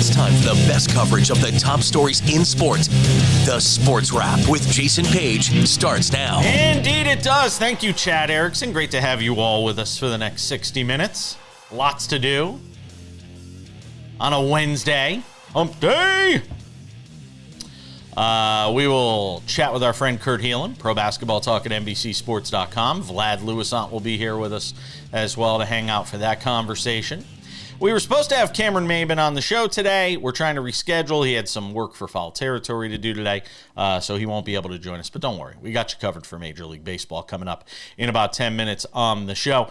It's time for the best coverage of the top stories in sports. The Sports Wrap with Jason Page starts now. Indeed it does. Thank you, Chad Erickson. Great to have you all with us for the next 60 minutes. Lots to do on a Wednesday. Hump day. We will chat with our friend Kurt Helin, pro basketball talk at NBCSports.com. Vlad Lewisant will be here with us as well to hang out for that conversation. We were supposed to have Cameron Maben on the show today. We're trying to reschedule. He had some work for Foul Territory to do today, so he won't be able to join us. But don't worry, we got you covered for Major League Baseball coming up in about 10 minutes on the show.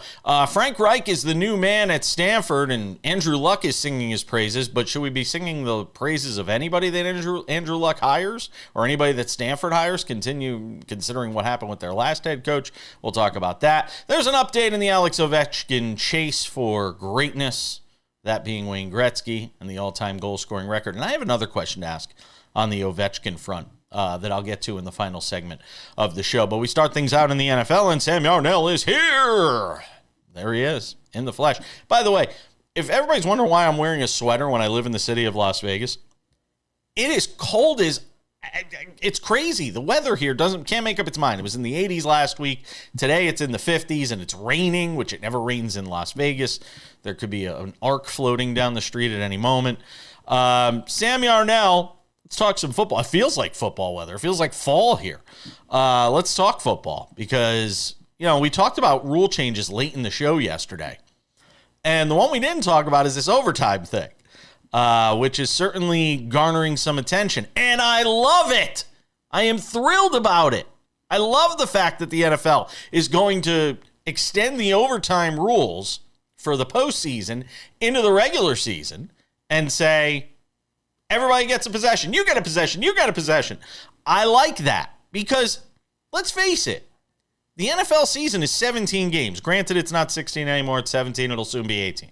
Frank Reich is the new man at Stanford, and Andrew Luck is singing his praises. But should we be singing the praises of anybody that Andrew Luck hires or anybody that Stanford hires, considering what happened with their last head coach? We'll talk about that. There's an update in the Alex Ovechkin chase for greatness, that being Wayne Gretzky and the all-time goal-scoring record. And I have another question to ask on the Ovechkin front that I'll get to in the final segment of the show. But we start things out in the NFL, and Sam Yarnell is here. There he is, in the flesh. By the way, if everybody's wondering why I'm wearing a sweater when I live in the city of Las Vegas, it is cold as... It's crazy. The weather here can't make up its mind. It was in the 80s last week. Today it's in the 50s, and it's raining, which it never rains in Las Vegas. There could be an arc floating down the street at any moment. Sam Yarnell, let's talk some football. It feels like football weather. It feels like fall here. Let's talk football because, we talked about rule changes late in the show yesterday. And the one we didn't talk about is this overtime thing. Which is certainly garnering some attention. And I love it. I am thrilled about it. I love the fact that the NFL is going to extend the overtime rules for the postseason into the regular season and say, everybody gets a possession. You get a possession. You get a possession. I like that because, let's face it, the NFL season is 17 games. Granted, it's not 16 anymore. It's 17. It'll soon be 18.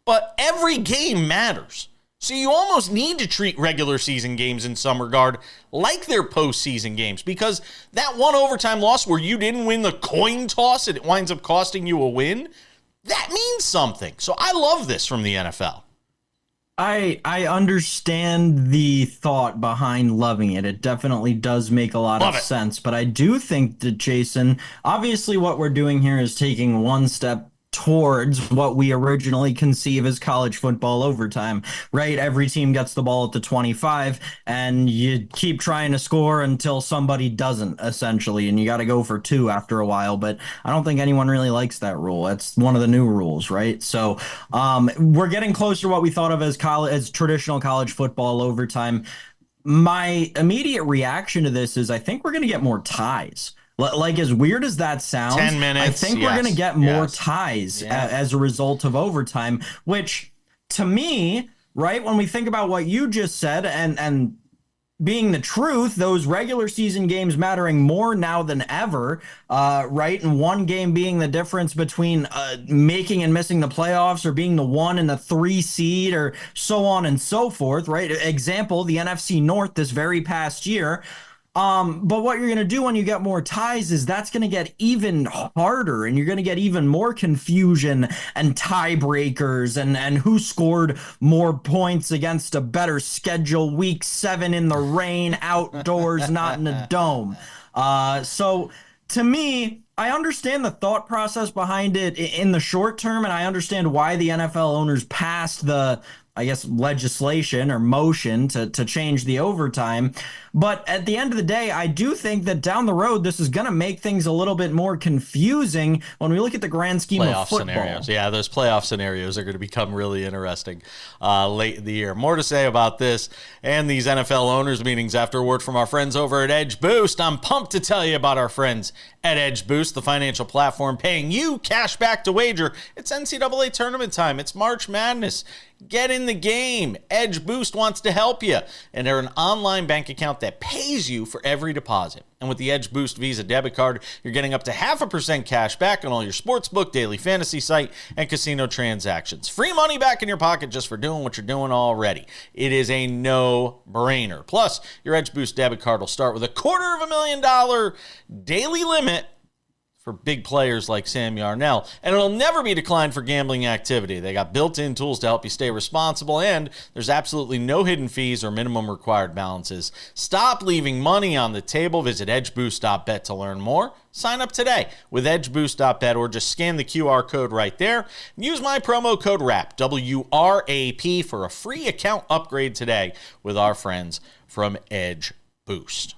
But every game matters. So you almost need to treat regular season games in some regard like they're postseason games, because that one overtime loss where you didn't win the coin toss and it winds up costing you a win, that means something. So I love this from the NFL. I understand the thought behind loving it. It definitely does make a lot of sense. But I do think that, Jason, obviously what we're doing here is taking one step towards what we originally conceive as college football overtime, right? Every team gets the ball at the 25 and you keep trying to score until somebody doesn't, essentially, and you got to go for two after a while. But I don't think anyone really likes that rule. It's one of the new rules, right? So we're getting closer to what we thought of as traditional college football overtime. My immediate reaction to this is I think we're going to get more ties. Like, as weird as that sounds, 10 minutes, I think we're going to get more ties as a result of overtime, which, to me, right, when we think about what you just said and being the truth, those regular season games mattering more now than ever, right, and one game being the difference between making and missing the playoffs or being the 1 and the 3 seed or so on and so forth, right? Example, the NFC North this very past year. But what you're going to do when you get more ties is that's going to get even harder, and you're going to get even more confusion and tiebreakers and who scored more points against a better schedule, week 7 in the rain, outdoors, not in a dome. So to me, I understand the thought process behind it in the short term, and I understand why the NFL owners passed the, I guess, legislation or motion to change the overtime. But at the end of the day, I do think that down the road, this is going to make things a little bit more confusing when we look at the grand scheme of football. Scenarios. Yeah, those playoff scenarios are going to become really interesting late in the year. More to say about this and these NFL owners meetings after a word from our friends over at Edge Boost. I'm pumped to tell you about our friends at Edge Boost, the financial platform paying you cash back to wager. It's NCAA tournament time. It's March Madness. Get in the game. Edge Boost wants to help you. And they're an online bank account that pays you for every deposit. And with the Edge Boost Visa debit card, you're getting up to 0.5% cash back on all your sportsbook, daily fantasy site, and casino transactions. Free money back in your pocket just for doing what you're doing already. It is a no-brainer. Plus, your Edge Boost debit card will start with a $250,000 daily limit for big players like Sam Yarnell, and it'll never be declined for gambling activity. They got built-in tools to help you stay responsible, and there's absolutely no hidden fees or minimum required balances. Stop leaving money on the table. Visit edgeboost.bet to learn more. Sign up today with edgeboost.bet or just scan the QR code right there. Use my promo code WRAP, W-R-A-P, for a free account upgrade today with our friends from Edge Boost.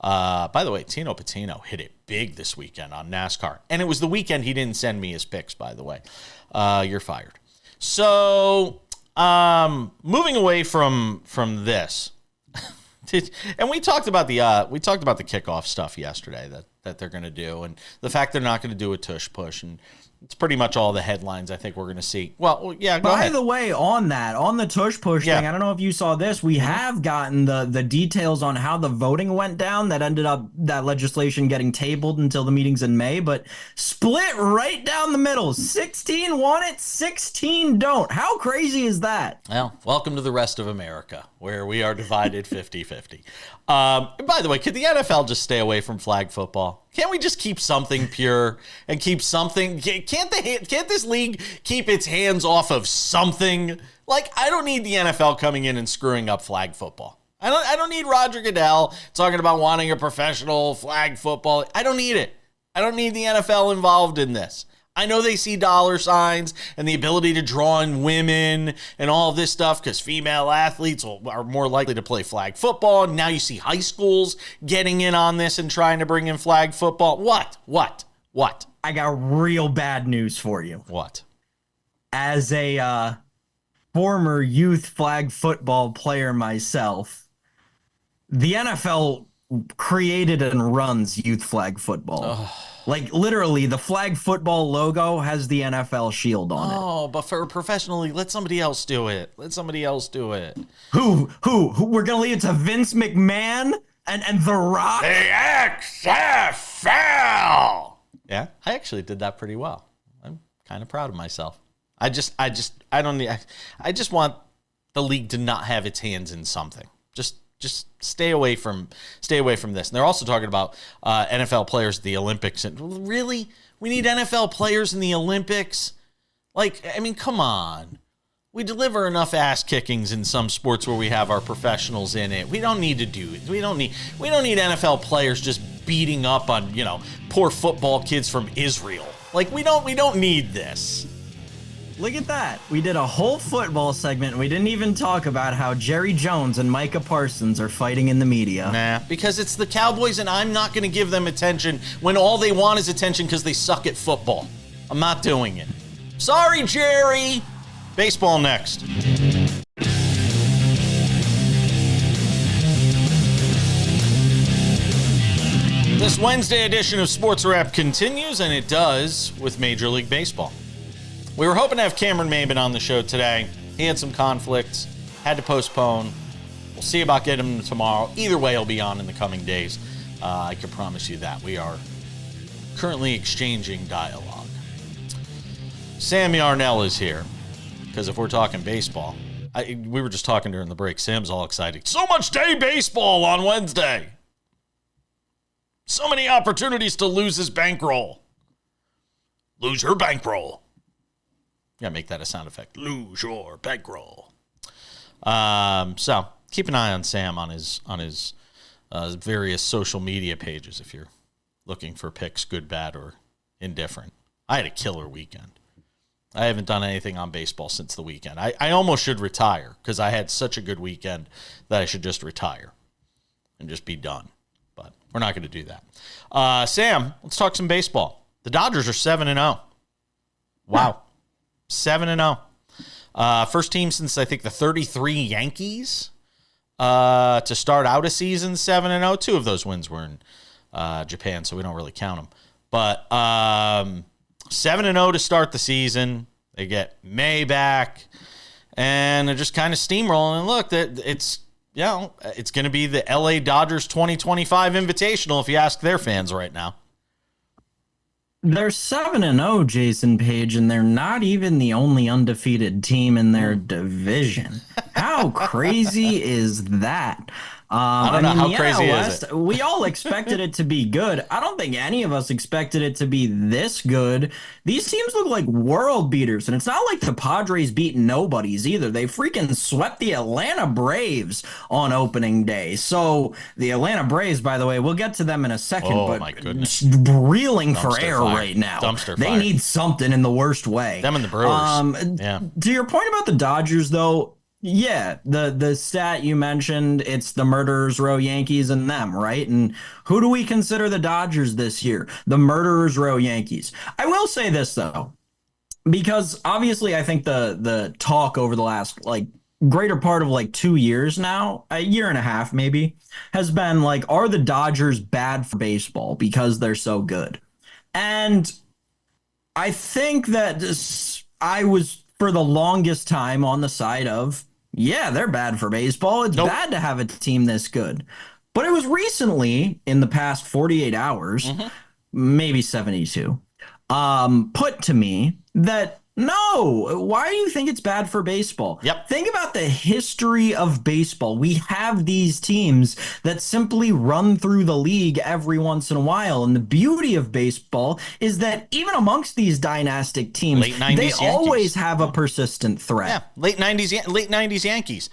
By the way, Tino Patino hit it big this weekend on NASCAR. And it was the weekend he didn't send me his picks, by the way. You're fired. So, moving away from this. And we talked about the kickoff stuff yesterday that they're going to do, and the fact they're not going to do a tush push, and it's pretty much all the headlines I think we're going to see. Well, yeah, go ahead. By the way, on the tush push thing, I don't know if you saw this. We have gotten the details on how the voting went down. That ended up that legislation getting tabled until the meetings in May, but split right down the middle. 16 want it, 16 don't. How crazy is that? Well, welcome to the rest of America, where we are divided 50-50. By the way, could the NFL just stay away from flag football? Can't we just keep something pure and keep something? Can't this league keep its hands off of something? Like, I don't need the NFL coming in and screwing up flag football. I don't need Roger Goodell talking about wanting a professional flag football. I don't need it. I don't need the NFL involved in this. I know they see dollar signs and the ability to draw in women and all of this stuff because female athletes are more likely to play flag football. And now you see high schools getting in on this and trying to bring in flag football. What? I got real bad news for you. What? As a former youth flag football player myself, the NFL created and runs youth flag football. Oh. Like, literally, the flag football logo has the NFL shield on it. Oh, but for professionally, let somebody else do it. Who? We're going to leave it to Vince McMahon and The Rock? The XFL! Yeah, I actually did that pretty well. I'm kind of proud of myself. I just want the league to not have its hands in something. Just stay away from this. And they're also talking about NFL players at the Olympics. And really, we need NFL players in the Olympics? Like, I mean, come on. We deliver enough ass kickings in some sports where we have our professionals in it. We don't need to do it. We don't need NFL players just beating up on, poor football kids from Israel. Like, we don't need this. Look at that. We did a whole football segment. We didn't even talk about how Jerry Jones and Micah Parsons are fighting in the media. Nah, because it's the Cowboys, and I'm not going to give them attention when all they want is attention because they suck at football. I'm not doing it. Sorry, Jerry. Baseball next. This Wednesday edition of SportsWrap continues, and it does with Major League Baseball. We were hoping to have Cameron Maben on the show today. He had some conflicts, had to postpone. We'll see about getting him tomorrow. Either way, he'll be on in the coming days. I can promise you that. We are currently exchanging dialogue. Sam Yarnell is here, because if we're talking baseball, we were just talking during the break. Sam's all excited. So much day baseball on Wednesday. So many opportunities to lose his bankroll. Lose your bankroll. Yeah, make that a sound effect. Lose your bankroll. So keep an eye on Sam on his various social media pages if you're looking for picks, good, bad, or indifferent. I had a killer weekend. I haven't done anything on baseball since the weekend. I almost should retire because I had such a good weekend that I should just retire and just be done. But we're not going to do that. Sam, let's talk some baseball. The Dodgers are 7-0. Wow. 7-0. First team since, I think, the 33 Yankees to start out a season 7-0. Two of those wins were in Japan, so we don't really count them. But 7-0 to start the season. They get May back, and they're just kind of steamrolling. And look, it's going to be the LA Dodgers 2025 Invitational if you ask their fans right now. They're 7-0, Jason Page, and they're not even the only undefeated team in their division. How crazy is that? I don't know how crazy is it. We all expected it to be good. I don't think any of us expected it to be this good. These teams look like world beaters, and it's not like the Padres beat nobodies either. They freaking swept the Atlanta Braves on opening day. So the Atlanta Braves, by the way, we'll get to them in a second, but my goodness. Reeling Dumpster for air fire. right now. Dumpster they fire. need something in the worst way. Them and the Brewers. Yeah. To your point about the Dodgers, though, yeah, the stat you mentioned, it's the Murderers Row Yankees and them, right? And who do we consider the Dodgers this year? The Murderers Row Yankees. I will say this, though, because obviously I think the talk over the last, like, greater part of, like, 2 years now, a year and a half maybe, has been, like, are the Dodgers bad for baseball because they're so good? And I think that I was, for the longest time, on the side of, yeah, they're bad for baseball. It's bad to have a team this good. But it was recently, in the past 48 hours, maybe 72, put to me that, no, why do you think it's bad for baseball? Yep. Think about the history of baseball. We have these teams that simply run through the league every once in a while. And the beauty of baseball is that even amongst these dynastic teams, Late 90s they Yankees. always have a persistent threat. Yeah, late 90s Yankees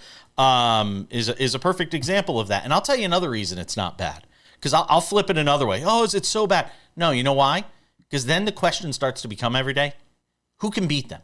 is a perfect example of that. And I'll tell you another reason it's not bad. Because I'll flip it another way. Oh, is it so bad? No, you know why? Because then the question starts to become every day, who can beat them?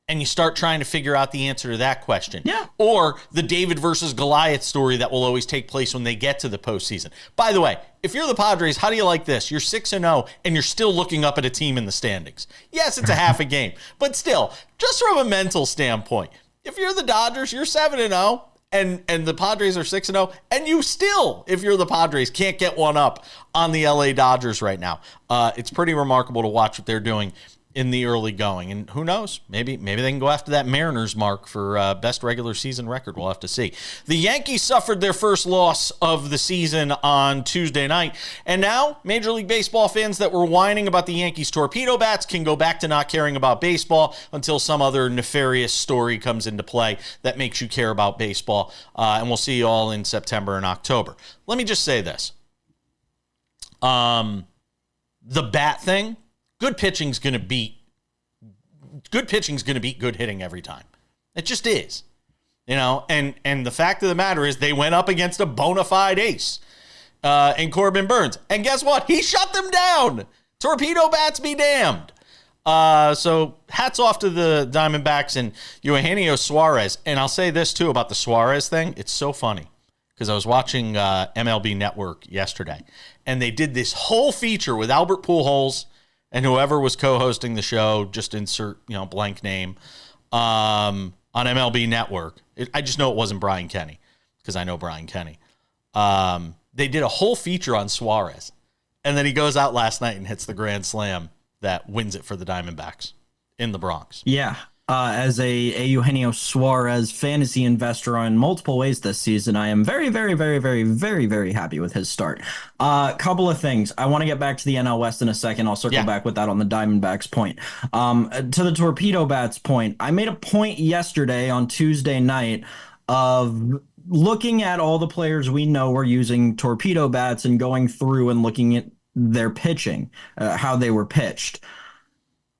And you start trying to figure out the answer to that question. Yeah. Or the David versus Goliath story that will always take place when they get to the postseason. By the way, if you're the Padres, how do you like this? You're 6-0, and you're still looking up at a team in the standings. Yes, it's a half a game, but still, just from a mental standpoint, if you're the Dodgers, you're 7-0, and the Padres are 6-0, and you still, if you're the Padres, can't get one up on the LA Dodgers right now. It's pretty remarkable to watch what they're doing in the early going. And who knows? Maybe they can go after that Mariners mark for best regular season record. We'll have to see. The Yankees suffered their first loss of the season on Tuesday night. And now Major League Baseball fans that were whining about the Yankees torpedo bats can go back to not caring about baseball until some other nefarious story comes into play that makes you care about baseball. And we'll see you all in September and October. Let me just say this. The bat thing, good pitching's going to beat good hitting every time. It just is. You know, and the fact of the matter is they went up against a bona fide ace in Corbin Burnes. And guess what? He shut them down. Torpedo bats be damned. So hats off to the Diamondbacks and Eugenio Suarez. And I'll say this too about the Suarez thing. It's so funny because I was watching MLB Network yesterday and they did this whole feature with Albert Pujols and whoever was co-hosting the show, just insert, blank name, on MLB Network. I just know it wasn't Brian Kenny because I know Brian Kenny. They did a whole feature on Suarez, and then he goes out last night and hits the grand slam that wins it for the Diamondbacks in the Bronx. Yeah. As a Eugenio Suarez fantasy investor in multiple ways this season, I am very, very, very, very, very, very happy with his start. Couple of things. I want to get back to the NL West in a second. I'll circle back with that on the Diamondbacks point. To the torpedo bats point, I made a point yesterday on Tuesday night of looking at all the players we know are using torpedo bats and going through and looking at their pitching, how they were pitched.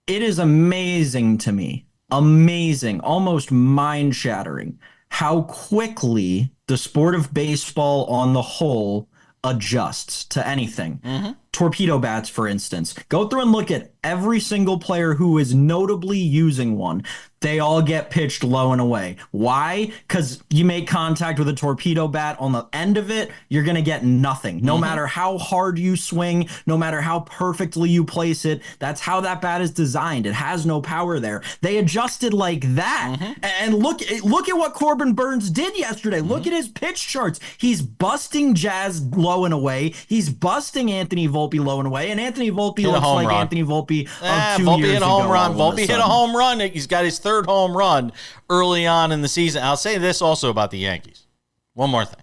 It is amazing to me. Amazing, almost mind-shattering how quickly the sport of baseball on the whole adjusts to anything. Mm-hmm. Torpedo bats, for instance. Go through and look at every single player who is notably using one. They all get pitched low and away. Why? Because you make contact with a torpedo bat on the end of it, you're going to get nothing. No matter how hard you swing, no matter how perfectly you place it, that's how that bat is designed. It has no power there. They adjusted like that. And look at what Corbin Burnes did yesterday. Look at his pitch charts. He's busting Jazz low and away. He's busting Anthony Volpe low and away. And Anthony Volpe looks like run. Anthony Volpe of 2 Volpe years hit a ago. home run. Volpe hit a home run. He's got his third home run early on in the season. I'll say this also about the Yankees. One more thing.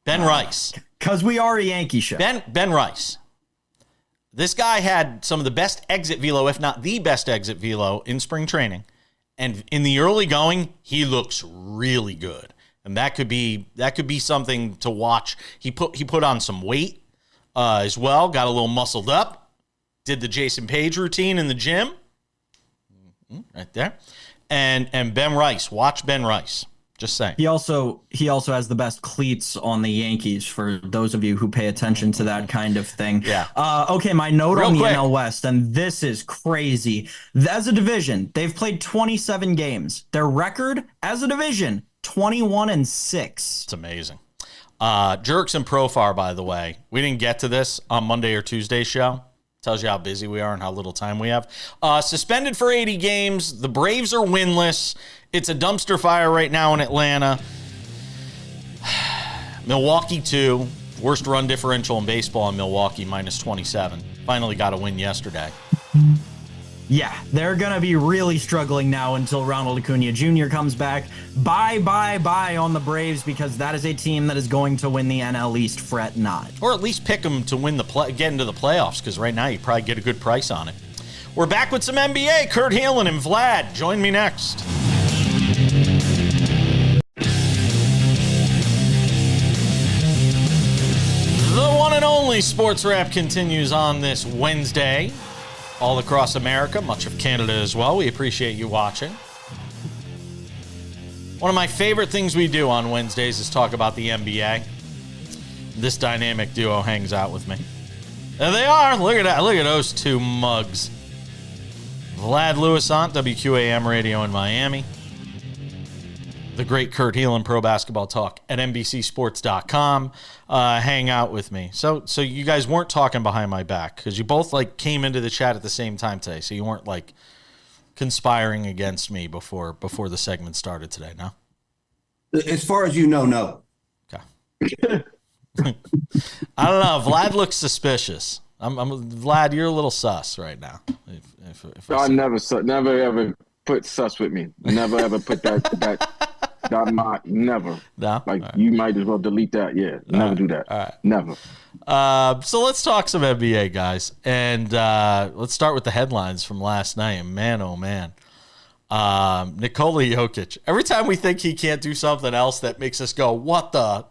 Ben Rice. Because we are a Yankee show. Ben Rice. This guy had some of the best exit velo, if not the best exit velo in spring training. And in the early going, he looks really good. And that could be something to watch. He put on some weight as well, got a little muscled up, did the Jason Page routine in the gym. Right there. And Ben Rice, watch Ben Rice. Just saying. He also has the best cleats on the Yankees, for those of you who pay attention to that kind of thing. Yeah. Okay, my note Real on the quick. NL West, and this is crazy. As a division, they've played 27 games. Their record as a division, 21-6. It's amazing. Jerks and Profar, by the way, we didn't get to this on Monday or Tuesday's show. Tells you how busy we are and how little time we have. Suspended for 80 games. The Braves are winless. It's a dumpster fire right now in Atlanta. Milwaukee 2. Worst run differential in baseball in Milwaukee, -27. Finally got a win yesterday. Yeah, they're going to be really struggling now until Ronald Acuna Jr. comes back. Bye on the Braves, because that is a team that is going to win the NL East. Fret not. Or at least pick them to win get into the playoffs, because right now you probably get a good price on it. We're back with some NBA. Kurt Helin and Vlad. Join me next. The one and only Sports Wrap continues on this Wednesday. All across America, much of Canada as well. We appreciate you watching. One of my favorite things we do on Wednesdays is talk about the NBA. This dynamic duo hangs out with me. There they are. Look at that. Look at those two mugs. Vlad Lewisant, WQAM Radio in Miami. The great Kurt Helin, Pro Basketball Talk at NBCSports.com. Hang out with me. So you guys weren't talking behind my back, because you both came into the chat at the same time today. So you weren't conspiring against me before the segment started today, no? As far as you know, no. Okay. I don't know. Vlad looks suspicious. Vlad, you're a little sus right now. I never ever put sus with me. Never ever put that. Never. No? Right. You might as well delete that. Yeah. Never do that. All right. Never. So let's talk some NBA, guys. And let's start with the headlines from last night. Man, oh, man. Nikola Jokic. Every time we think he can't do something else that makes us go, what the?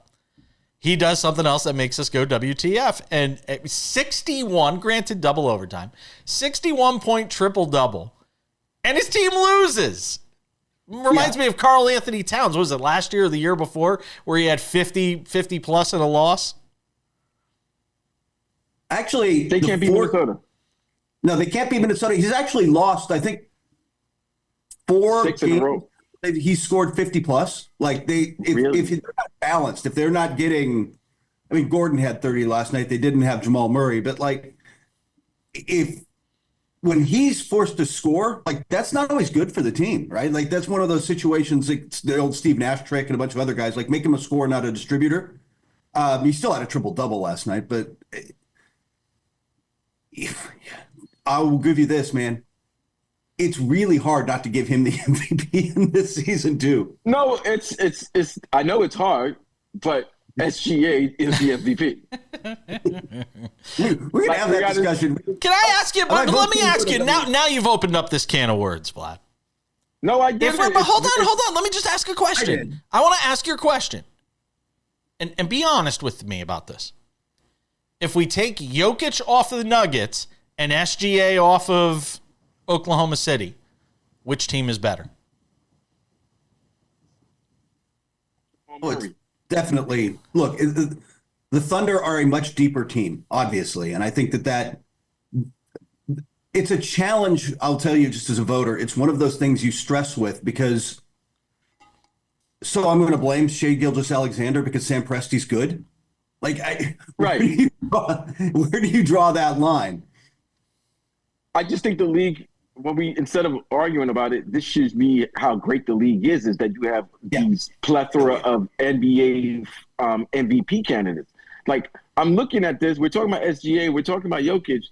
He does something else that makes us go WTF. And 61, granted double overtime, 61-point triple-double. And his team loses. Reminds me of Karl Anthony Towns. Was it last year or the year before, where he had 50 plus in a loss? Actually, they can't beat Minnesota. No, they can't beat Minnesota. He's actually lost, I think, 4 6 in a row. He scored 50 plus. Really? If they're not balanced, if they're not getting, I mean, Gordon had 30 last night. They didn't have Jamal Murray, but when he's forced to score, that's not always good for the team, right? That's one of those situations, it's the old Steve Nash trick and a bunch of other guys, make him a scorer, not a distributor. He still had a triple-double last night, but I will give you this, man. It's really hard not to give him the MVP in this season, too. No, it's I know it's hard, but SGA is the MVP. We're going to have that discussion. Can I ask you, let me ask you, now you've opened up this can of words, Vlad. No, I didn't. But hold on. Let me just ask a question. I want to ask your question. And be honest with me about this. If we take Jokic off of the Nuggets and SGA off of Oklahoma City, which team is better? Oh, it's definitely. Look, the Thunder are a much deeper team, obviously. And I think that it's a challenge, I'll tell you, just as a voter. It's one of those things you stress with, because so I'm going to blame Shai Gilgeous-Alexander because Sam Presti's good. Right. Where do you draw that line? I just think the league, instead of arguing about it, this should be how great the league is that you have these plethora of NBA MVP candidates. I'm looking at this, we're talking about SGA, we're talking about Jokic,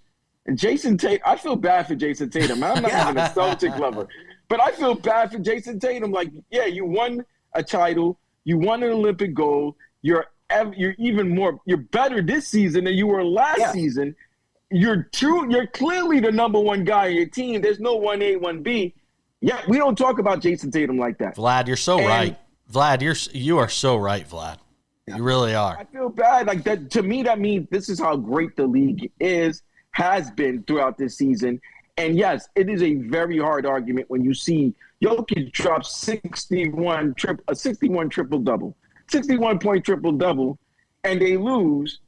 and Jason Tatum. I feel bad for Jason Tatum. I'm not even a Celtic lover, but I feel bad for Jason Tatum. You won a title, you won an Olympic gold, you're better this season than you were last season. You're clearly the number one guy on your team. There's no 1A, 1B. Yeah, we don't talk about Jason Tatum like that. Vlad, you're so right. Vlad, you are so right, Vlad. Yeah. You really are. I feel bad. Like that to me, that means this is how great the league has been throughout this season. And yes, it is a very hard argument when you see Jokic drop a 61 triple-double, 61-point triple-double, and they lose.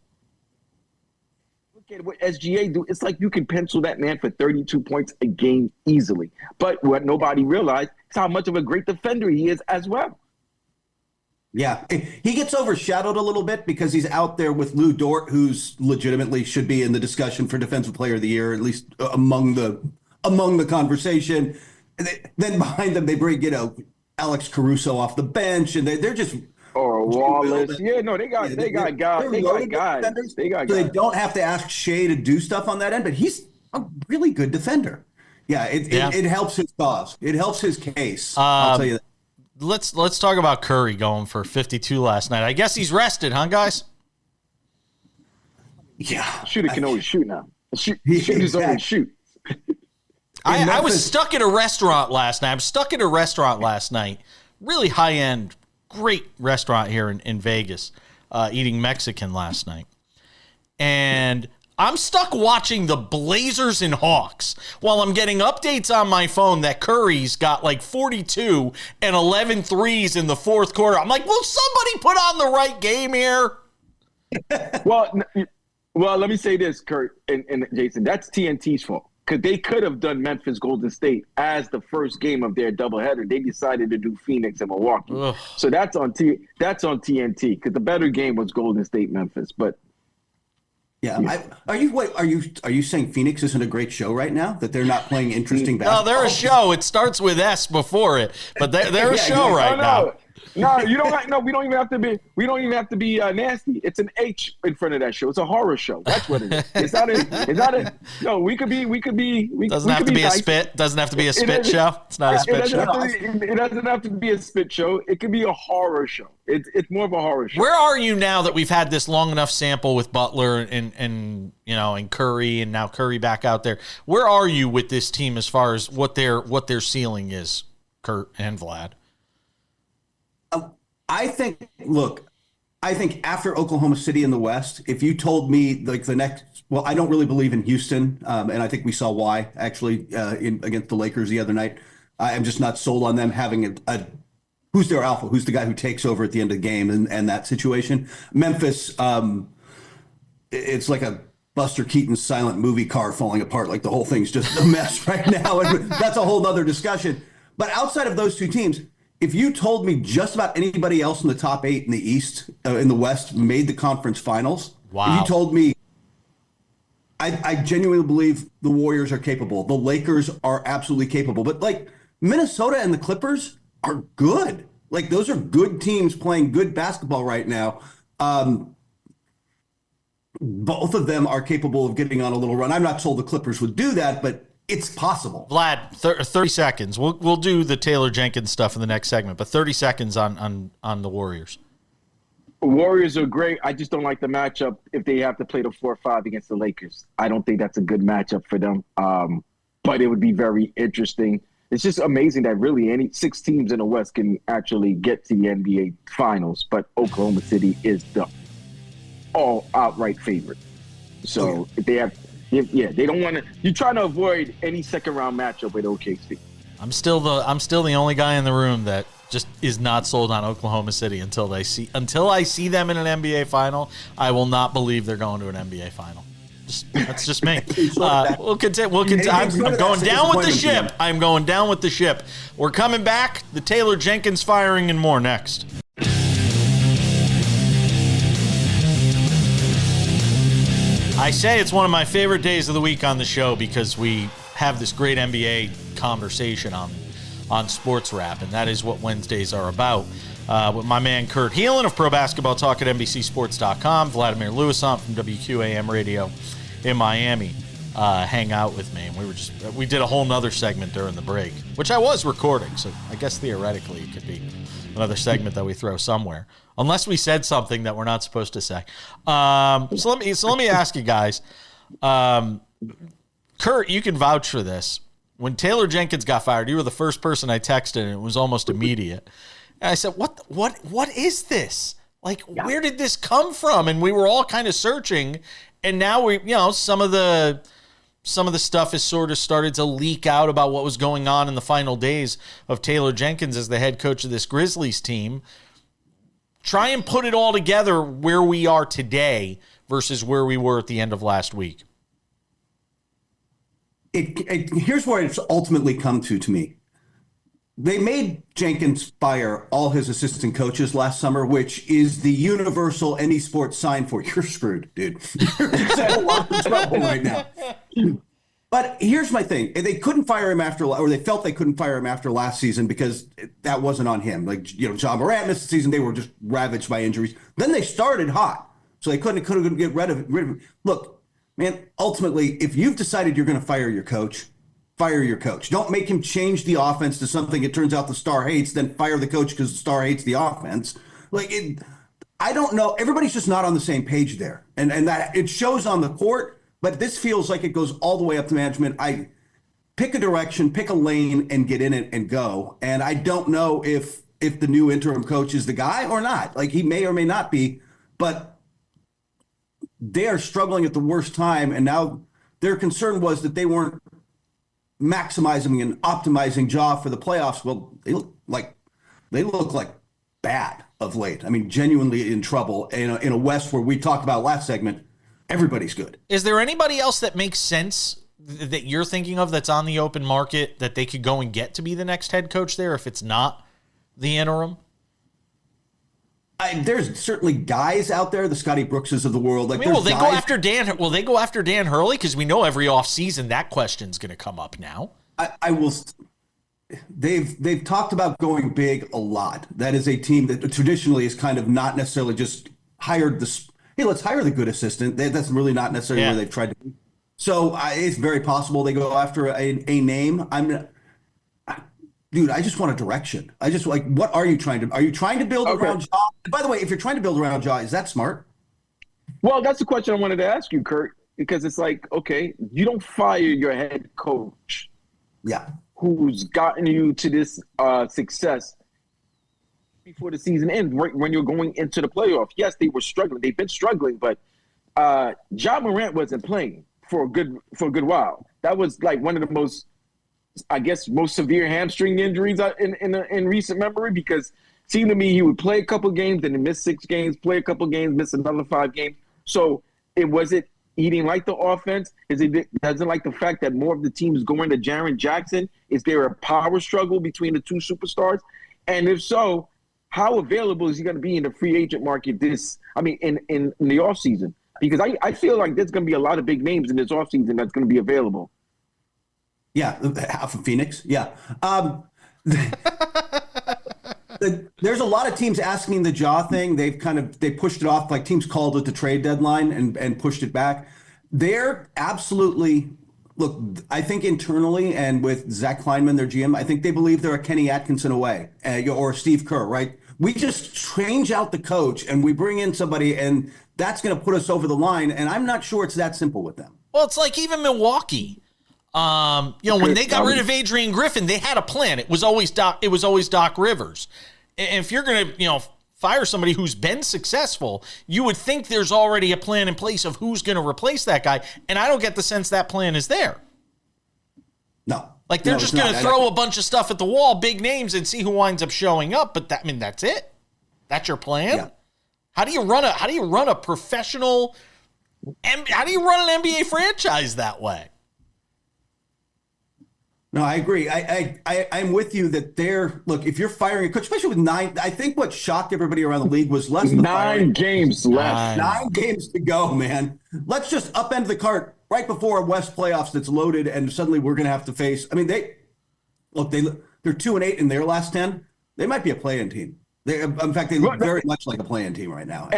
Look at what SGA do. It's like you can pencil that man for 32 points a game easily. But what nobody realized is how much of a great defender he is as well. Yeah, he gets overshadowed a little bit because he's out there with Lou Dort, who's legitimately should be in the discussion for Defensive Player of the Year, at least among the conversation. Then behind them, they bring Alex Caruso off the bench, and they're just Wallace. Yeah, no, they got guys. So they don't have to ask Shea to do stuff on that end, but he's a really good defender. Yeah, it helps his cause. It helps his case. I'll tell you that. Let's talk about Curry going for 52 last night. I guess he's rested, huh, guys? Yeah. Shooter can always shoot now. Shooters always shoot. I was stuck at a restaurant last night. Really high-end, great restaurant here in Vegas, eating Mexican last night. And I'm stuck watching the Blazers and Hawks while I'm getting updates on my phone that Curry's got like 42 and 11 threes in the fourth quarter. I'm like, will somebody put on the right game here? Well, let me say this, Kurt and Jason. That's TNT's fault because they could have done Memphis Golden State as the first game of their doubleheader. They decided to do Phoenix and Milwaukee. Ugh. So that's on TNT because the better game was Golden State Memphis, but. Yeah. Are you saying Phoenix isn't a great show right now? That they're not playing interesting basketball? No, they're a show. It starts with S before it, but they're a show right now. No, you don't. No, we don't even have to be. We don't even have to be nasty. It's an H in front of that show. It's a horror show. That's what it is. It's not a. No, we could be. Doesn't have to be a spit. Doesn't have to be a spit show. It's not a spit show. It doesn't have to be a spit show. It could be a horror show. It's more of a horror show. Where are you now that we've had this long enough sample with Butler and Curry and now Curry back out there? Where are you with this team as far as what their ceiling is, Kurt and Vlad? I think after Oklahoma City in the West, if you told me like the next, well, I don't really believe in Houston, and I think we saw why actually against the Lakers the other night. I am just not sold on them having a who's their alpha, who's the guy who takes over at the end of the game and that situation. Memphis, it's like a Buster Keaton's silent movie car falling apart. Like the whole thing's just a mess right now, and that's a whole nother discussion. But outside of those two teams, if you told me just about anybody else in the top 8 in the East, in the West, made the conference finals, wow. If you told me, I genuinely believe the Warriors are capable. The Lakers are absolutely capable. But like Minnesota and the Clippers are good. Like those are good teams playing good basketball right now. Both of them are capable of getting on a little run. I'm not told the Clippers would do that, but it's possible. Vlad, 30 seconds. We'll do the Taylor Jenkins stuff in the next segment, but 30 seconds on the Warriors. Warriors are great. I just don't like the matchup if they have to play the 4-5 against the Lakers. I don't think that's a good matchup for them. But it would be very interesting. It's just amazing that really any 6 teams in the West can actually get to the NBA Finals, but Oklahoma City is the all outright favorite. So if they have. Yeah, they don't want to. You're trying to avoid any second round matchup with OKC. I'm still the only guy in the room that just is not sold on Oklahoma City until I see them in an NBA final. I will not believe they're going to an NBA final. That's just me. We'll continue. I'm going down with the ship. I'm going down with the ship. We're coming back. The Taylor Jenkins firing and more next. I say it's one of my favorite days of the week on the show because we have this great NBA conversation on SportsWrap, and that is what Wednesdays are about. With my man Kurt Helin of Pro Basketball Talk at NBCSports.com, Vladimir Lewisant from WQAM Radio in Miami hang out with me, and we did a whole nother segment during the break, which I was recording, so I guess theoretically it could be another segment that we throw somewhere. Unless we said something that we're not supposed to say. So let me ask you guys. Kurt, you can vouch for this. When Taylor Jenkins got fired, you were the first person I texted, and it was almost immediate. And I said, what is this? Like, where did this come from? And we were all kind of searching, and now some of the stuff has sort of started to leak out about what was going on in the final days of Taylor Jenkins as the head coach of this Grizzlies team. Try and put it all together where we are today versus where we were at the end of last week. Here's where it's ultimately come to me. They made Jenkins fire all his assistant coaches last summer, which is the universal NBC Sports sign for you're screwed, dude. You're in a lot of trouble right now. But here's my thing. They couldn't fire him or they felt they couldn't fire him after last season because that wasn't on him. Like, John Morant missed the season. They were just ravaged by injuries. Then they started hot. So they couldn't get rid of him. Look, man, ultimately, if you've decided you're going to fire your coach, fire your coach. Don't make him change the offense to something it turns out the star hates, then fire the coach because the star hates the offense. I don't know. Everybody's just not on the same page there. And that it shows on the court, but this feels like it goes all the way up to management. I pick a direction, pick a lane, and get in it and go. And I don't know if the new interim coach is the guy or not. Like, he may or may not be, but they are struggling at the worst time. And now their concern was that they weren't maximizing and optimizing Ja for the playoffs. Well, they look like bad of late. I mean, genuinely in trouble in a West where we talked about last segment, everybody's good. Is there anybody else that makes sense that you're thinking of that's on the open market that they could go and get to be the next head coach there if it's not the interim? There's certainly guys out there, the Scotty Brookses of the world. Like, will they go after Dan? Will they go after Dan Hurley? Because we know every offseason that question's going to come up now. I will. They've talked about going big a lot. That is a team that traditionally is kind of not necessarily just hired this. Hey, let's hire the good assistant. That's really not necessarily where they've tried to. So it's very possible they go after a name. Dude, I just want a direction. I just what are you trying to? Are you trying to build around Ja? By the way, if you're trying to build around Ja, is that smart? Well, that's the question I wanted to ask you, Kurt, because it's like, okay, you don't fire your head coach, who's gotten you to this success before the season ends, right when you're going into the playoff. Yes, they were struggling. They've been struggling, but Ja Morant wasn't playing for a good while. That was like one of the most severe hamstring injuries in recent memory, because it seemed to me he would play a couple games, then he missed 6 games, play a couple games, miss another 5 games. So he didn't like the offense? Is he doesn't like the fact that more of the team is going to Jaren Jackson? Is there a power struggle between the two superstars? And if so, how available is he going to be in the free agent market in the offseason? Because I feel like there's going to be a lot of big names in this offseason that's going to be available. Yeah, half of Phoenix. Yeah. There's a lot of teams asking the Ja thing. They pushed it off, like teams called it the trade deadline and pushed it back. They're absolutely, look, I think internally and with Zach Kleinman, their GM, I think they believe they're a Kenny Atkinson away or Steve Kerr, right? We just change out the coach and we bring in somebody and that's going to put us over the line. And I'm not sure it's that simple with them. Well, it's like even Milwaukee. When they got rid of Adrian Griffin, they had a plan. It was always Doc Rivers. And if you're going to, fire somebody who's been successful, you would think there's already a plan in place of who's going to replace that guy. And I don't get the sense that plan is there. No. Like they're just going to throw a bunch of stuff at the wall, big names, and see who winds up showing up. But that's it. That's your plan. Yeah. How do you run a professional? How do you run an NBA franchise that way? No, I agree. I'm with you that if you're firing a coach, especially with 9, I think what shocked everybody around the league was less than 9 games left. 9 games to go, man. Let's just upend the cart right before a West playoffs that's loaded, and suddenly we're going to have to face. I mean, they're 2-8 in their last 10. They might be a play-in team. In fact, they look very much like a play-in team right now.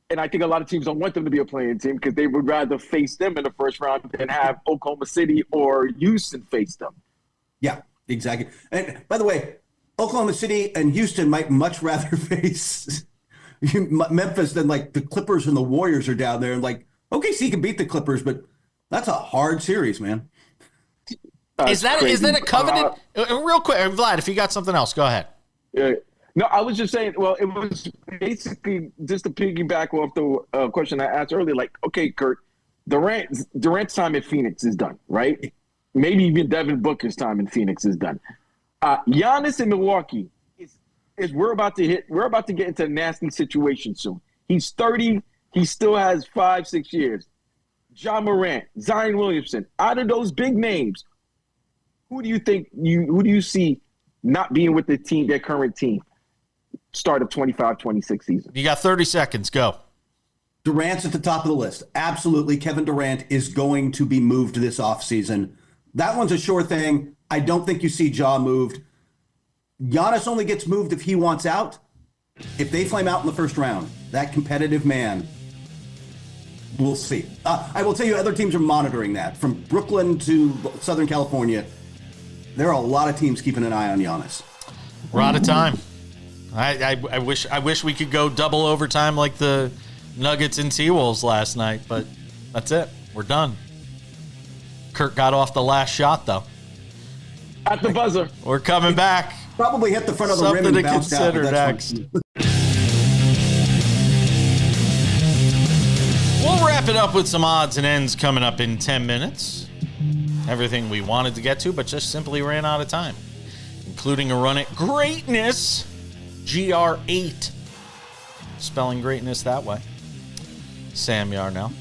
And I think a lot of teams don't want them to be a playing team because they would rather face them in the first round than have Oklahoma City or Houston face them. Yeah, exactly. And by the way, Oklahoma City and Houston might much rather face Memphis than like the Clippers and the Warriors are down there. And like, OKC can beat the Clippers, but that's a hard series, man. Is that a coveted? Real quick, Vlad, if you got something else, go ahead. No, I was just saying. Well, it was basically just to piggyback off the question I asked earlier. Like, okay, Kurt, Durant's time in Phoenix is done, right? Maybe even Devin Booker's time in Phoenix is done. Giannis in Milwaukee is we're about to get into a nasty situation soon. He's 30. He still has 5-6 years. Ja Morant, Zion Williamson. Out of those big names, who do you see not being with the team, their current team, start of 25-26 season? You got 30 seconds. Go. Durant's at the top of the list. Absolutely. Kevin Durant is going to be moved this offseason. That one's a sure thing. I don't think you see Ja moved. Giannis only gets moved if he wants out. If they flame out in the first round, that competitive man, we'll see. I will tell you, other teams are monitoring that. From Brooklyn to Southern California, there are a lot of teams keeping an eye on Giannis. We're out of time. I wish we could go double overtime like the Nuggets and T-Wolves last night, but that's it. We're done. Kurt got off the last shot, though. At the buzzer. We're coming back. Probably hit the front of the rim and bounced out. Something to consider next. We'll wrap it up with some odds and ends coming up in 10 minutes. Everything we wanted to get to, but just simply ran out of time, including a run at greatness, GR8. Spelling greatness that way. Sam Yarnell.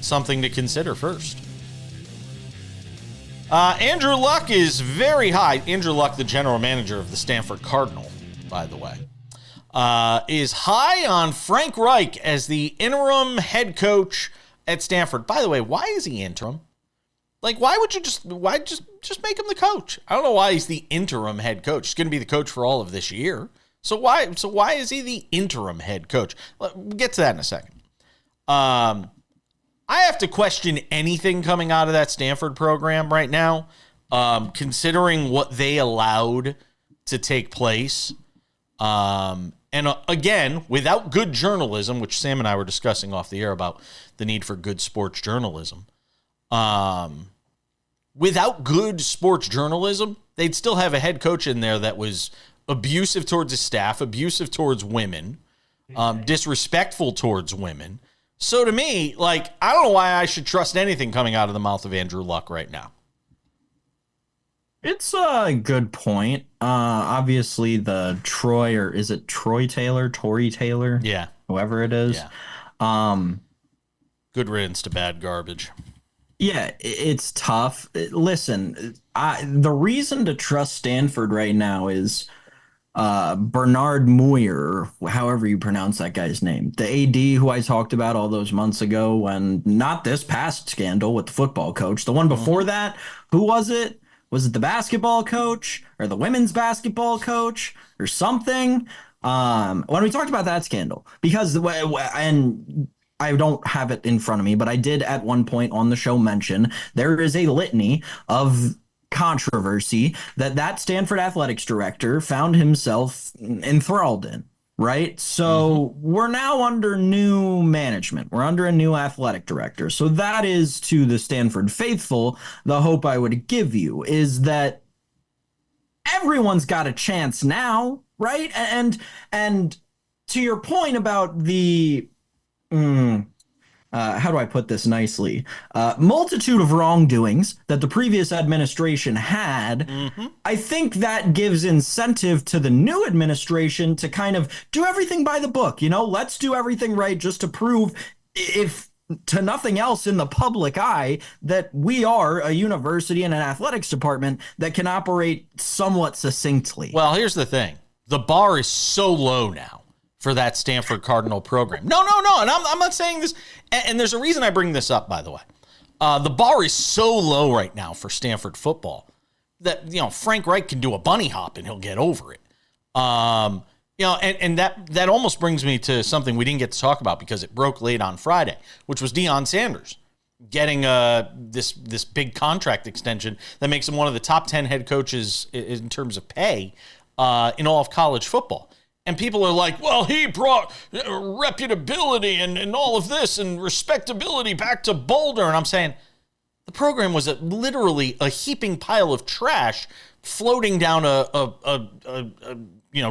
Something to consider first. Andrew Luck is very high. Andrew Luck, the general manager of the Stanford Cardinal, by the way, is high on Frank Reich as the interim head coach at Stanford. By the way, why is he interim? Like, why just make him the coach? I don't know why he's the interim head coach. He's going to be the coach for all of this year. So why is he the interim head coach? We'll get to that in a second. I have to question anything coming out of that Stanford program right now, considering what they allowed to take place. And again, without good journalism, which Sam and I were discussing off the air about the need for good sports journalism. Without good sports journalism, they'd still have a head coach in there that was abusive towards his staff, abusive towards women, disrespectful towards women. So to me, like, I don't know why I should trust anything coming out of the mouth of Andrew Luck right now. It's a good point. Obviously, the Troy, or is it Troy Taylor, Tory Taylor? Yeah. Whoever it is. Yeah. Good riddance to bad garbage. Yeah, it's tough. Listen, the reason to trust Stanford right now is Bernard Muir, however you pronounce that guy's name, the AD who I talked about all those months ago, when not this past scandal with the football coach, the one before that. Who was it? Was it the basketball coach or the women's basketball coach or something? When we talked about that scandal, because and I don't have it in front of me, but I did at one point on the show mention there is a litany of controversy that Stanford athletics director found himself enthralled in, right? So we're now under new management. We're under a new athletic director. So that is, to the Stanford faithful, the hope I would give you is that everyone's got a chance now, right? And to your point about the how do I put this nicely? Multitude of wrongdoings that the previous administration had. I think that gives incentive to the new administration to kind of do everything by the book. You know, let's do everything right just to prove, if to nothing else in the public eye, that we are a university and an athletics department that can operate somewhat succinctly. Well, here's the thing. The bar is so low now for that Stanford Cardinal program. No. And I'm not saying this. And there's a reason I bring this up, by the way. The bar is so low right now for Stanford football that, you know, Frank Reich can do a bunny hop and he'll get over it. You know, and that almost brings me to something we didn't get to talk about because it broke late on Friday, which was Deion Sanders getting this big contract extension that makes him one of the top 10 head coaches in terms of pay in all of college football. And people are like, well, he brought reputability and all of this and respectability back to Boulder. And I'm saying the program was literally a heaping pile of trash floating down a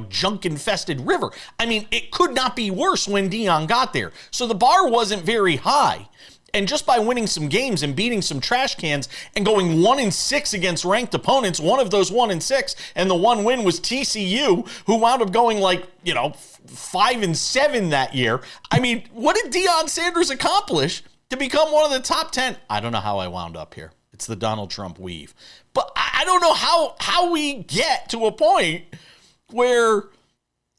junk-infested river. I mean, it could not be worse when Deion got there. So the bar wasn't very high. And just by winning some games and beating some trash cans and going 1-6 against ranked opponents, one of those 1-6, and the one win was TCU, who wound up going 5-7 that year. I mean, what did Deion Sanders accomplish to become one of the top 10? I don't know how I wound up here. It's the Donald Trump weave. But I don't know how we get to a point where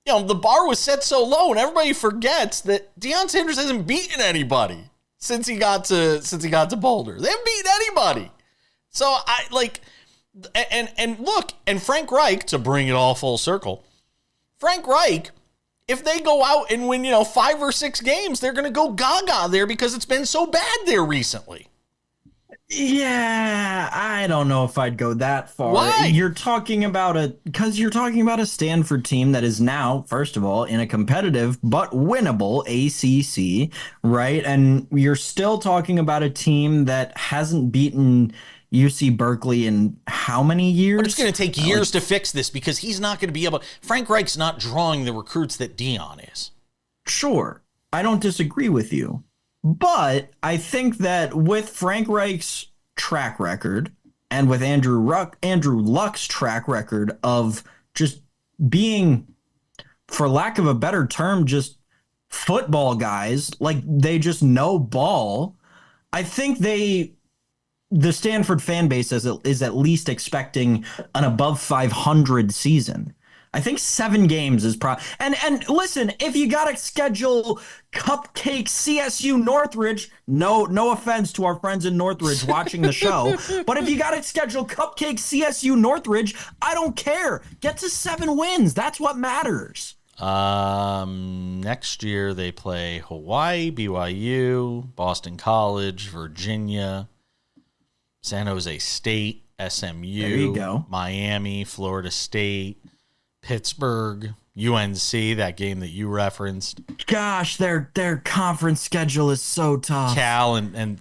the bar was set so low and everybody forgets that Deion Sanders hasn't beaten anybody since he got to Boulder. They haven't beaten anybody. So and Frank Reich, to bring it all full circle, Frank Reich, if they go out and win 5 or 6 games, they're going to go gaga there because it's been so bad there recently. Yeah, I don't know if I'd go that far. Why? You're talking about a Stanford team that is now, first of all, in a competitive but winnable ACC, right? And you're still talking about a team that hasn't beaten UC Berkeley in how many years? But it's going to take years to fix this because he's not going to be able. Frank Reich's not drawing the recruits that Deion is. Sure, I don't disagree with you. But I think that with Frank Reich's track record and with Andrew Luck's track record of just being, for lack of a better term, just football guys, like they just know ball, I think the Stanford fan base is at least expecting an above 500 season. I think 7 games is and listen, if you got to schedule Cupcake CSU Northridge, no offense to our friends in Northridge watching the show, but if you got to schedule Cupcake CSU Northridge, I don't care. Get to 7 wins. That's what matters. Next year they play Hawaii, BYU, Boston College, Virginia, San Jose State, SMU, there you go. Miami, Florida State, Pittsburgh, UNC, that game that you referenced. Gosh, their conference schedule is so tough. Cal and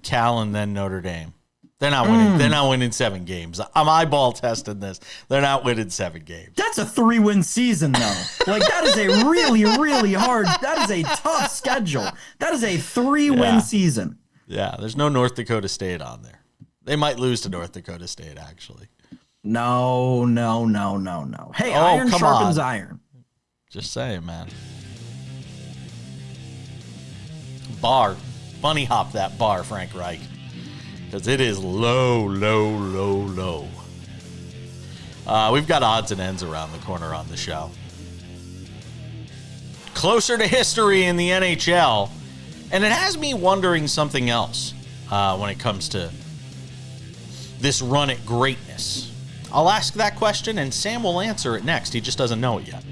then Notre Dame. They're not winning. They're not winning 7 games. I'm eyeball testing this. They're not winning 7 games. That's a 3-win season, though. That is a really, really hard. That is a tough schedule. That is a 3-win season. Yeah, there's no North Dakota State on there. They might lose to North Dakota State, actually. No. Hey, iron sharpens iron. Just saying, man. Bar. Bunny hop that bar, Frank Reich. Because it is low. We've got odds and ends around the corner on the show. Closer to history in the NHL. And it has me wondering something else when it comes to this run at greatness. I'll ask that question, and Sam will answer it next. He just doesn't know it yet.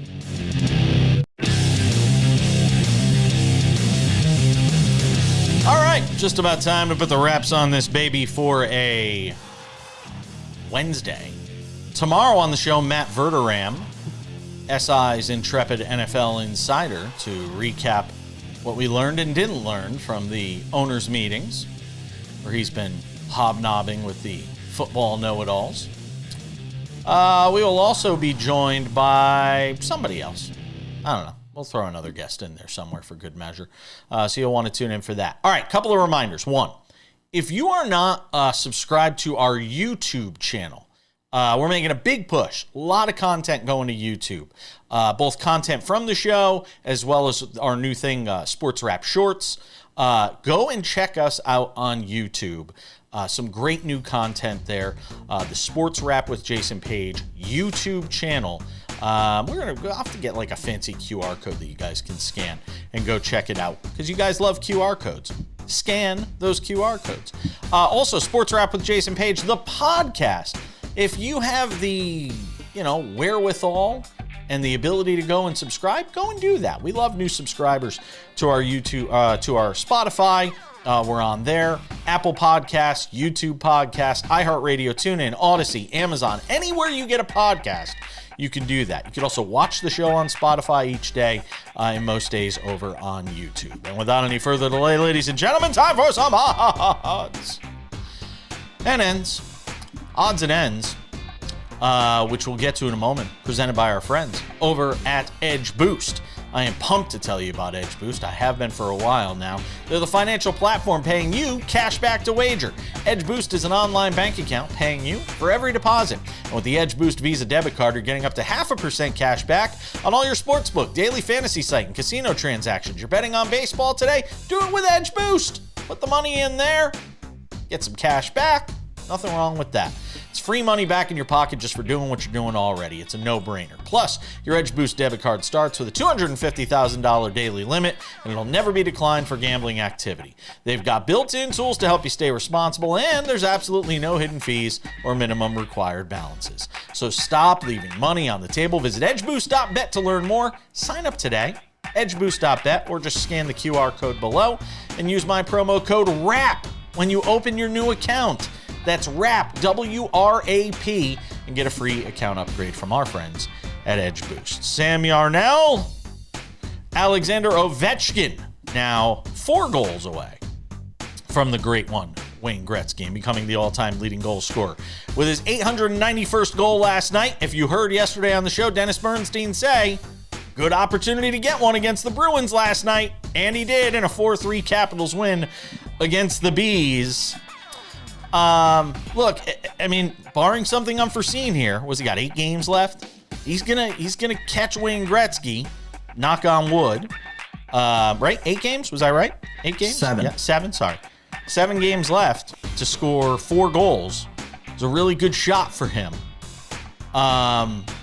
All right, just about time to put the wraps on this baby for a Wednesday. Tomorrow on the show, Matt Verderam, SI's intrepid NFL insider, to recap what we learned and didn't learn from the owners' meetings, where he's been hobnobbing with the football know-it-alls. We will also be joined by somebody else. I don't know. We'll throw another guest in there somewhere for good measure. So you'll want to tune in for that. All right, couple of reminders. 1, if you are not subscribed to our YouTube channel, we're making a big push. A lot of content going to YouTube. Both content from the show as well as our new thing, SportsWrap Shorts. Go and check us out on YouTube. Some great new content there. The SportsWrap with Jason Page YouTube channel. We're going to have to get a fancy QR code that you guys can scan and go check it out because you guys love QR codes. Scan those QR codes. Also, SportsWrap with Jason Page, the podcast. If you have the, wherewithal and the ability to go and subscribe, go and do that. We love new subscribers to our YouTube, to our Spotify. We're on there. Apple Podcasts, YouTube Podcasts, iHeartRadio, TuneIn, Odyssey, Amazon, anywhere you get a podcast, you can do that. You can also watch the show on Spotify each day, and most days over on YouTube. And without any further delay, ladies and gentlemen, time for some odds and ends. Odds and ends. which we'll get to in a moment, presented by our friends over at Edge Boost. I am pumped to tell you about Edge Boost. I have been for a while now. They're the financial platform paying you cash back to wager. Edge Boost is an online bank account paying you for every deposit. And with the Edge Boost Visa debit card, you're getting up to 0.5% cash back on all your sportsbook, daily fantasy site, and casino transactions. You're betting on baseball today? Do it with Edge Boost. Put the money in there, get some cash back. Nothing wrong with that. It's free money back in your pocket just for doing what you're doing already. It's a no-brainer. Plus, your Edge Boost debit card starts with a $250,000 daily limit, and it'll never be declined for gambling activity. They've got built-in tools to help you stay responsible, and there's absolutely no hidden fees or minimum required balances. So stop leaving money on the table. Visit edgeboost.bet to learn more. Sign up today. edgeboost.bet, or just scan the QR code below and use my promo code WRAP when you open your new account. That's WRAP, W-R-A-P, and get a free account upgrade from our friends at Edge Boost. Sam Yarnell, Alexander Ovechkin, now 4 goals away from the great one, Wayne Gretzky, and becoming the all-time leading goal scorer. With his 891st goal last night, if you heard yesterday on the show Dennis Bernstein say, good opportunity to get one against the Bruins last night, and he did in a 4-3 Capitals win against the Bees. Look, I mean, barring something unforeseen here, he got 8 games left? He's gonna catch Wayne Gretzky, knock on wood. Right? 8 games? Was I right? 8 games? 7. Yeah, 7, sorry. 7 games left to score 4 goals. It's a really good shot for him.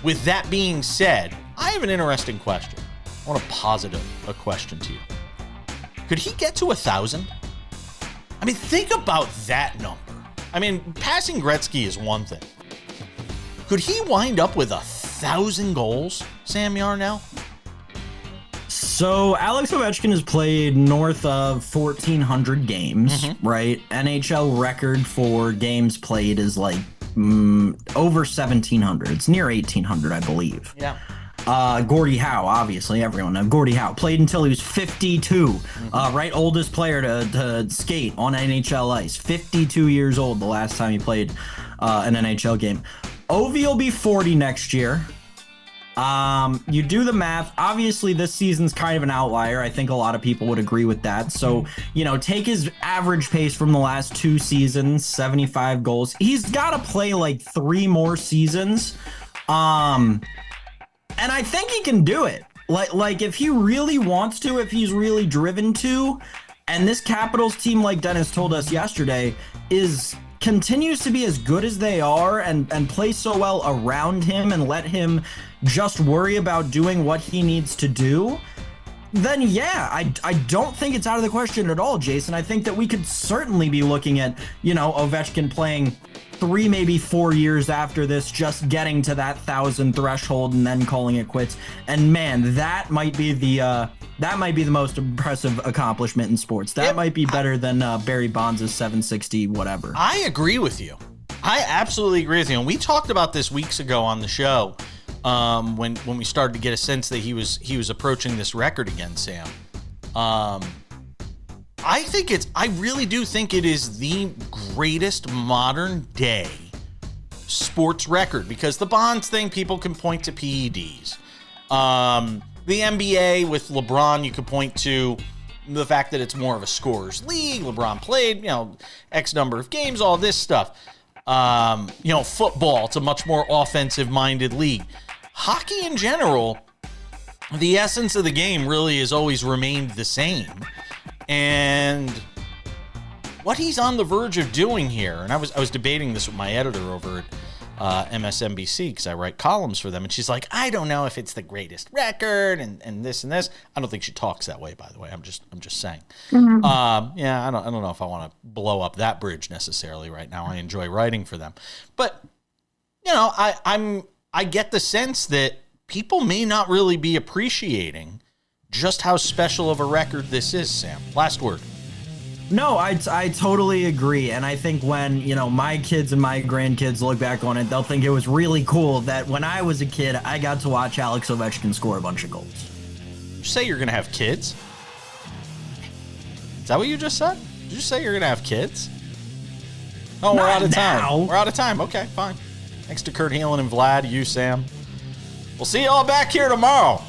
With that being said, I have an interesting question. I want to posit a question to you. Could he get to 1,000? I mean, think about that number. I mean, passing Gretzky is one thing. Could he wind up with 1,000 goals, Sam Yarnell? So Alex Ovechkin has played north of 1,400 games, right? NHL record for games played is like over 1,700. It's near 1,800, I believe. Yeah. Gordie Howe, obviously, everyone knows Gordie Howe. Played until he was 52, right? Oldest player to skate on NHL ice. 52 years old the last time he played an NHL game. Ovi will be 40 next year. You do the math. Obviously, this season's kind of an outlier. I think a lot of people would agree with that. So, take his average pace from the last 2 seasons, 75 goals. He's got to play like 3 more seasons. And I think he can do it. Like if he really wants to, if he's really driven to, and this Capitals team, like Dennis told us yesterday, continues to be as good as they are and play so well around him and let him just worry about doing what he needs to do, then yeah, I don't think it's out of the question at all, Jason. I think that we could certainly be looking at, Ovechkin playing 3, maybe 4 years after this, just getting to that 1,000 threshold and then calling it quits. And man, that might be the most impressive accomplishment in sports. That might be better than Barry Bonds' 760 whatever. I agree with you. I absolutely agree with you. And we talked about this weeks ago on the show when we started to get a sense that he was approaching this record again, Sam. I really do think it is the greatest modern day sports record, because the Bonds thing, people can point to PEDs. The NBA with LeBron, you could point to the fact that it's more of a scorer's league. LeBron played, X number of games, all this stuff. Football, it's a much more offensive-minded league. Hockey in general, the essence of the game really has always remained the same. And what he's on the verge of doing here, and I was debating this with my editor over at MSNBC, because I write columns for them, and she's like, I don't know if it's the greatest record and this and this. I don't think she talks that way, by the way. I'm just saying. Yeah, I don't know if I want to blow up that bridge necessarily right now. I enjoy writing for them, but I get the sense that people may not really be appreciating just how special of a record this is, Sam. Last word. No, I totally agree. And I think when, my kids and my grandkids look back on it, they'll think it was really cool that when I was a kid, I got to watch Alex Ovechkin score a bunch of goals. Did you say you're going to have kids? Is that what you just said? Did you say you're going to have kids? Oh, we're out of time. We're out of time. Okay, fine. Thanks to Kurt Helin and Vlad, you, Sam. We'll see you all back here tomorrow.